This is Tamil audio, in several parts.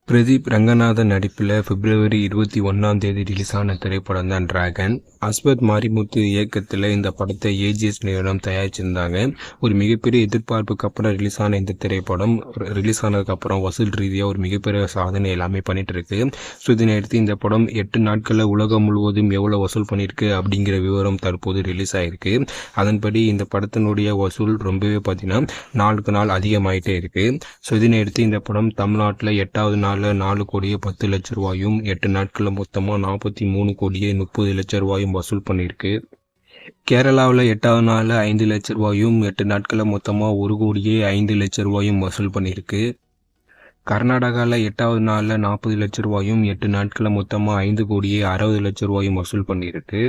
பிரதீப் ரங்கநாதன் நடிப்பில் பிப்ரவரி 21 ரிலீஸ் ஆன திரைப்படம் தான் டிராகன். அஸ்வத் மாரிமுத்து இயக்கத்தில் இந்த படத்தை ஏஜிஎஸ் நிறுவனம் தயாரிச்சிருந்தாங்க. ஒரு மிகப்பெரிய எதிர்பார்ப்புக்கு அப்புறம் ரிலீஸ் ஆன இந்த திரைப்படம் ரிலீஸ் ஆனதுக்கப்புறம் வசூல் ரீதியாக ஒரு மிகப்பெரிய சாதனை எல்லாமே பண்ணிட்டு இருக்கு. ஸோ இதனை அடுத்து இந்த படம் 8 நாட்களில் உலகம் முழுவதும் எவ்வளோ வசூல் பண்ணியிருக்கு அப்படிங்கிற விவரம் தற்போது ரிலீஸ் ஆகிருக்கு. அதன்படி இந்த படத்தினுடைய வசூல் ரொம்பவே பார்த்தீங்கன்னா நாளுக்கு நாள் அதிகமாயிட்டே இருக்கு. ஸோ இதனை அடுத்து இந்த படம் தமிழ்நாட்டில் 8வது நாள் 4 கோடியே 10 லட்சம் ரூபாயும் 8 நாட்களில் மொத்தமாக 43 கோடியே 30 லட்சம் ரூபாயும் வசூல் பண்ணியிருக்கு. கேரளாவில் 8வது நாள் 5 லட்சம் ரூபாயும் 8 நாட்களில் மொத்தமாக 1 கோடியே 5 லட்சம் ரூபாயும் வசூல் பண்ணியிருக்கு. கர்நாடகாவில் 8வது நாளில் 40 லட்சம் ரூபாயும் 8 நாட்களில் மொத்தமாக 5 கோடியே 60 லட்சம் ரூபாயும் வசூல் பண்ணியிருக்கு.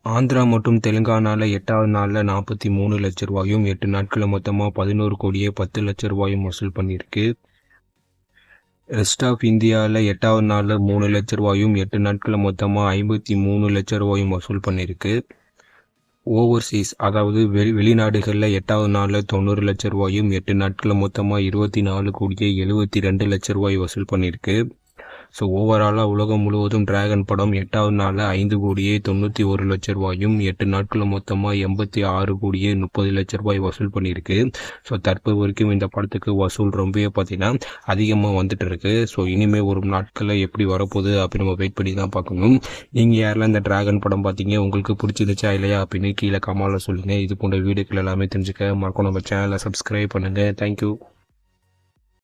ஆந்திரா மற்றும் தெலுங்கானாவில் 8வது நாளில் 43 லட்சம் ரூபாயும் 8 நாட்களில் மொத்தமாக 11 கோடியே 10 லட்சம் ரூபாயும் வசூல் பண்ணியிருக்கு. ரெஸ்ட் ஆஃப் இந்தியாவில் 8வது நாளில் 3 லட்சம் ரூபாயும் 8 நாட்களில் மொத்தமாக 53 லட்சம் ரூபாயும் வசூல் பண்ணியிருக்கு. ஓவர்சீஸ் அதாவது வெளிநாடுகளில் 8வது நாளில் 90 லட்சம் ரூபாயும் 8 நாட்களில் மொத்தமாக 24 கோடியே 72 லட்சம் ரூபாய் வசூல் பண்ணியிருக்கு. ஸோ ஓவராலாக உலகம் முழுவதும் டிராகன் படம் 8வது நாளில் 5 கோடியே 91 லட்சம் ரூபாயும் 8 நாட்களில் மொத்தமாக 86 கோடியே 30 லட்சம் ரூபாய் வசூல் பண்ணியிருக்கு. ஸோ தற்போது வரைக்கும் இந்த படத்துக்கு வசூல் ரொம்பவே பார்த்தீங்கன்னா அதிகமாக வந்துட்டு இருக்கு. ஸோ இனிமேல் ஒரு நாட்களில் எப்படி வரப்போகுது அப்படின்னு நம்ம வெயிட் பண்ணி தான் பார்க்கணும். நீங்கள் யாரெல்லாம் இந்த டிராகன் படம் பார்த்தீங்க, உங்களுக்கு பிடிச்சிருச்சா இல்லையா அப்படின்னு கீழே கமெண்ட்ல சொல்லுங்கள். இது போன்ற வீடியோக்கள் எல்லாமே தெரிஞ்சுக்க மறக்காம நம்ம சேனலை சப்ஸ்கிரைப் பண்ணுங்கள். தேங்க்யூ.